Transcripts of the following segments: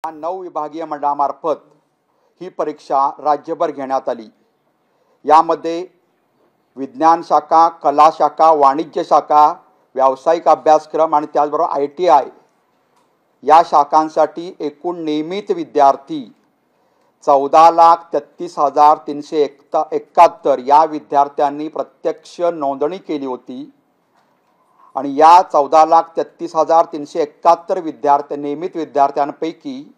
9 विभागीय मंडळामार्फत ही परीक्षा राज्यभर घेण्यात आली। यामध्ये विज्ञान शाखा, कला शाखा, वाणिज्य शाखा, व्यावसायिक अभ्यासक्रम आणि त्याचबरोबर ITI या शाखांसाठी एकूण नियमित विद्यार्थी 14,33,371 या विद्यार्थ्यांनी प्रत्यक्ष नोंदणी केली होती आणि या 14,33,371 नियमित विद्यार्थ्यांपैकी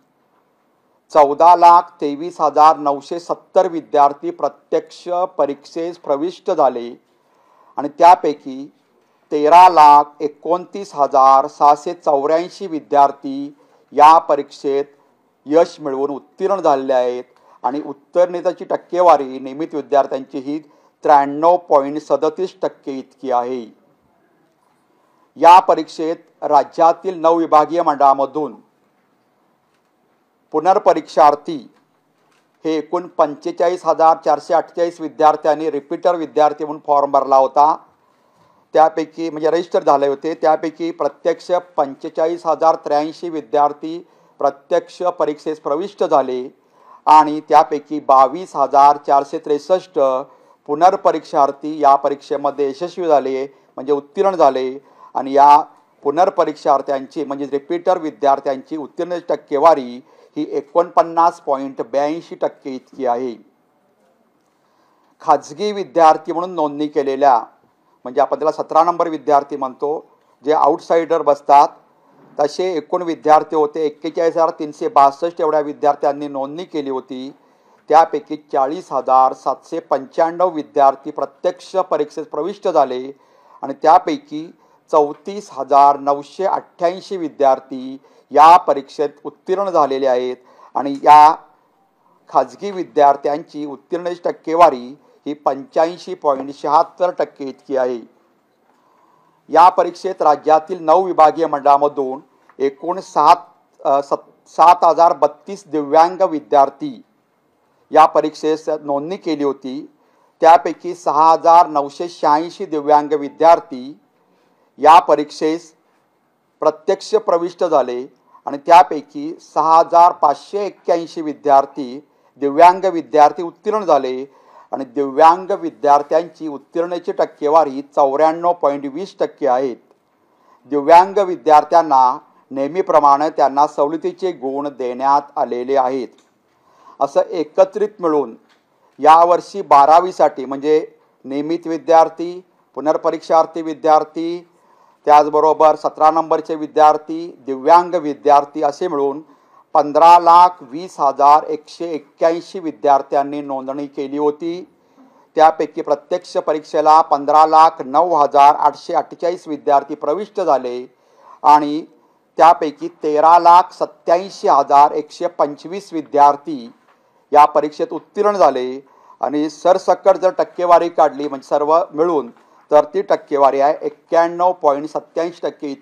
14,23,970 विद्यार्थी प्रत्यक्ष परीक्षेस प्रविष्ट झाले आणि त्यापैकी 13,29,684 विद्यार्थी या परीक्षेत यश मिळवून उत्तीर्ण झालेले आहेत आणि उत्तीर्णतेची टक्केवारी नियमित विद्यार्थ्यांची ही 93.37% इतकी आहे। या परीक्षेत राज्यातील 9 विभागीय मंडळामधून पुनर्परीक्षार्थी हे एकूण 45,448 विद्यार्थ्यांनी रिपीटर विद्यार्थी म्हणून फॉर्म भरला होता। त्यापैकी म्हणजे रजिस्टर झाले होते, त्यापैकी प्रत्यक्ष 45,083 विद्यार्थी प्रत्यक्ष परीक्षेस प्रविष्ट झाले आणि त्यापैकी 22,463 पुनर्परीक्षार्थी या परीक्षेमध्ये यशस्वी झाले म्हणजे उत्तीर्ण झाले आणि या पुनर्परीक्षार्थ्यांची म्हणजे रिपीटर विद्यार्थ्यांची उत्तीर्ण टक्केवारी ही 49.82% इतकी आहे। खाजगी विद्यार्थी म्हणून नोंदणी केलेल्या म्हणजे आपण त्याला 17 नंबर विद्यार्थी म्हणतो, जे आउटसाइडर बसतात, तसे एकूण विद्यार्थी होते 41,362 एवढ्या विद्यार्थ्यांनी नोंदणी केली होती। त्यापैकी 40,795 विद्यार्थी प्रत्यक्ष परीक्षेत प्रविष्ट झाले आणि त्यापैकी 34,988 विद्यार्थी या परीक्षेत उत्तीर्ण झालेले आहेत आणि या खाजगी विद्यार्थ्यांची उत्तीर्णतेची टक्केवारी ही 85.76% इतकी आहे। या परीक्षेत राज्यातील 9 विभागीय मंडळामधून एकूण 7,032 दिव्यांग विद्यार्थी या परीक्षेस नोंदणी केली होती। त्यापैकी 6,986 दिव्यांग विद्यार्थी या परीक्षेस प्रत्यक्ष प्रविष्ट झाले आणि त्यापैकी 6,581 दिव्यांग विद्यार्थी उत्तीर्ण झाले आणि दिव्यांग विद्यार्थ्यांची उत्तीर्णतेची टक्केवारी 94.20% आहेत। दिव्यांग विद्यार्थ्यांना नेहमीप्रमाणे त्यांना सवलतीचे गुण देण्यात आलेले आहेत। असं एकत्रित मिळून यावर्षी 12वीसाठी म्हणजे नियमित विद्यार्थी, पुनर्परीक्षार्थी विद्यार्थी, त्याचबरोबर 17 नंबरचे विद्यार्थी, दिव्यांग विद्यार्थी असे मिळून 15,20,181 विद्यार्थ्यांनी नोंदणी केली होती। त्यापैकी प्रत्यक्ष परीक्षेला 15,09,848 विद्यार्थी प्रविष्ट झाले आणि त्यापैकी 13,87,125 विद्यार्थी या परीक्षेत उत्तीर्ण झाले आणि सरसकट जर टक्केवारी काढली म्हणजे सर्व मिळून तर ती टक्केवारी आहे 91.87% इतकी।